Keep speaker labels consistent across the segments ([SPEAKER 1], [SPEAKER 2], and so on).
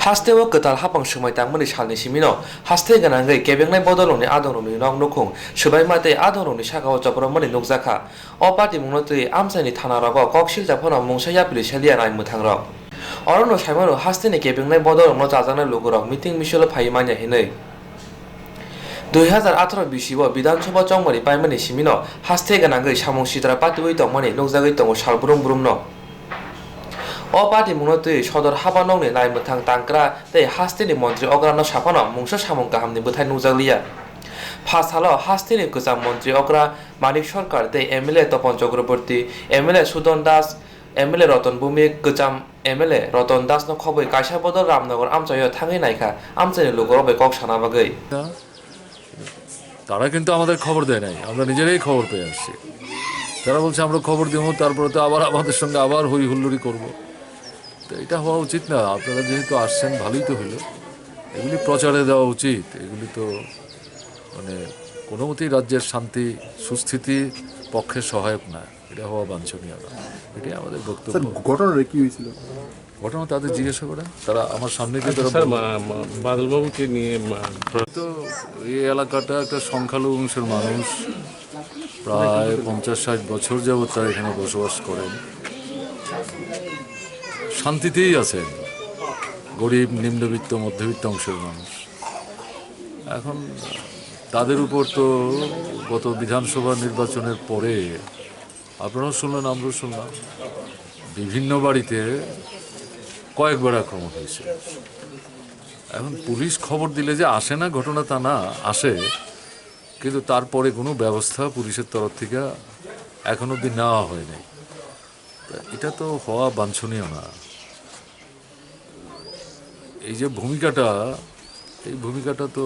[SPEAKER 1] Hastewo ketal hapang shumai tangmani salni simino haste ganangai kebengnai bodoloni adononi nog nukhung subai mate adononi sakao chapromani nukjakha o party mungnotui amsaini thanarogo koksil japhono mungsaya pili selia nai muthangrok orono saimano hasteni kebengnai bodolongno jajanai logorok meeting misolo phaimanya hinai 2018 BCO বিধানসভা চংমারি পাইমানি Cimino হাস্তে গানাঙ্গৈ সামং সিদ্রা পাতিউই তংমানি নকজাগৈ তংও সালবুরুম বুরুমনো o party munotui sodor habanongni naimmuthang tangkra tei hasteni mantri ograno saphano mungsa samung kahamni bwthai nukjakliya phasalo hasteni kwcham mantri ogra manik sarkar tei MLA Topon Chakraborty MLA Sudan Das MLA Ratan Bhumik kwcham MLA Ratan Das no khoboi kaisa bodol Ramnagar amchayo thangi naikha amchaini logorobai kok sana bagoi
[SPEAKER 2] তারা কিন্তু আমাদের খবর দেয় নাই, আমরা নিজেরাই খবর পেয়ে আসছি। তারা বলছে আমরা খবর দেবো, তারপরে তো আবার আমাদের সঙ্গে আবার হই হুল্লোড়ি করবো। তো এটা হওয়া উচিত না। আপনারা যেহেতু আসছেন ভালোই তো হলো, এগুলি প্রচারে দেওয়া উচিত। এগুলি তো মানে কোনো মতেই রাজ্যের শান্তি সুস্থিতির পক্ষে সহায়ক না, এটা হওয়া বাঞ্ছনীয় না। এটাই আমাদের বক্তব্য।
[SPEAKER 3] ঘটনাটা কি হয়েছিল?
[SPEAKER 2] ঘটনা তাদের জিজ্ঞাসা করা, তারা আমার সামনে দিয়ে
[SPEAKER 4] বাদলবাবুকে নিয়ে
[SPEAKER 2] তো এই এলাকাটা একটা সংখ্যালঘু অংশের মানুষ, প্রায় 50-60 বছর যাবৎ তারা এখানে বসবাস করেন, শান্তিতেই আছেন, গরিব নিম্নবিত্ত মধ্যবিত্ত অংশের মানুষ। এখন তাদের উপর তো গত বিধানসভা নির্বাচনের পরে আপনারাও শুনলেন, আমরাও শুনলাম, বিভিন্ন বাড়িতে কয়েকবার আক্রমণ হয়েছে। এখন পুলিশ খবর দিলে যে আসে না ঘটনা তা না, আসে, কিন্তু তারপরে কোনো ব্যবস্থা পুলিশের তরফ থেকে এখন অবধি নেওয়া হয় নাই। এটা তো হওয়া বাঞ্ছনীয় না। এই যে ভূমিকাটা, এই ভূমিকাটা তো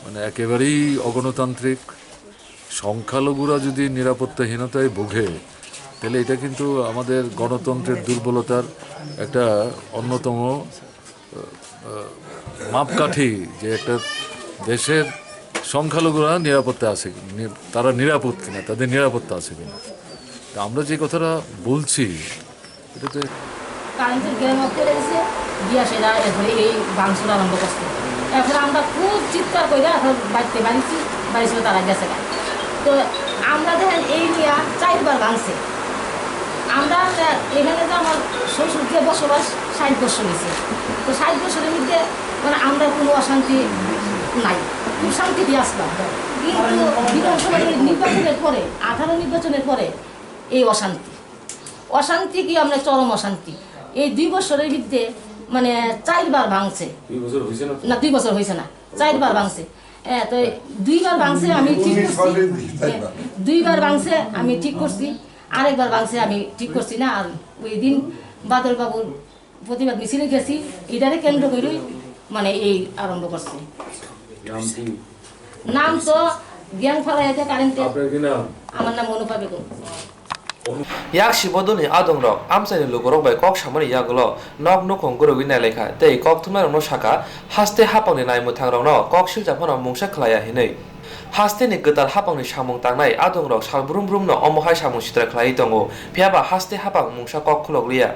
[SPEAKER 2] মানে একেবারেই অগণতান্ত্রিক। সংখ্যালঘুরা যদি নিরাপত্তাহীনতায় ভোগে তাহলে এটা কিন্তু আমাদের গণতন্ত্রের দুর্বলতার একটা অন্যতম মাপকাঠি, যে একটা দেশের সংখ্যালঘুরা নিরাপত্তা আছে, তারা নিরাপদ কিনা, তাদের নিরাপত্তা আছে কিনা। আমরা যে কথাটা বলছি এটা তো
[SPEAKER 5] কারেন্টের গেম অফ করে দিয়েছে দিয়া সেটা এরপরে এই ভাঙচুর আরম্ভ করছে। এখন আমরা খুব চিৎকার করে এখন বাড়িতে বাড়ি ছিল তারা গেছে। তো আমরা দেখেন এই নিয়ে 4বার ভাঙছে। আমরা এখানে তো আমার শ্বশুর দিয়ে বসবাস 60 বছর হয়েছে। তো 60 বছরের মধ্যে মানে আমরা কোনো অশান্তি নাই, খুব শান্তি দিয়ে আসলাম। কিন্তু বিধানসভা নির্বাচনের পরে 18 নির্বাচনের পরে এই অশান্তি কি আমরা চরম অশান্তি। এই 2 বছরের মধ্যে মানে 4বার ভাঙছে না, 2 বছর হয়েছে না, 4বার ভাঙছে। তো 2বার ভাঙছে আমি ঠিক করছি, 2বার ভাঙছে আমি ঠিক করছি, আরেকবার ভাঙছে আমি ঠিক করছি না। আর ওই দিন বাদলবাবুর প্রতিবাদ মিছিলে গেছি, এটারে কেন্দ্র করেই মানে এই আরম্ভ করছে। নাম তো জ্ঞান ফলাইতে কারেন্টে। আমার নাম Anupa Begum.
[SPEAKER 1] yak sibodoni adongrok amsaini logorok bai kok samani yagulo nok nukhung gurugui nailekha tei kok thumnarokno saka haste hapangni naimuthangrokno kok siljaphono mungsa khlaya hinui hasteni ketal hapangni samung tangnai adongrok salbrum brumno omohai samung sitra khlai tongo phiaba haste hapang mungsa kok khulokliya।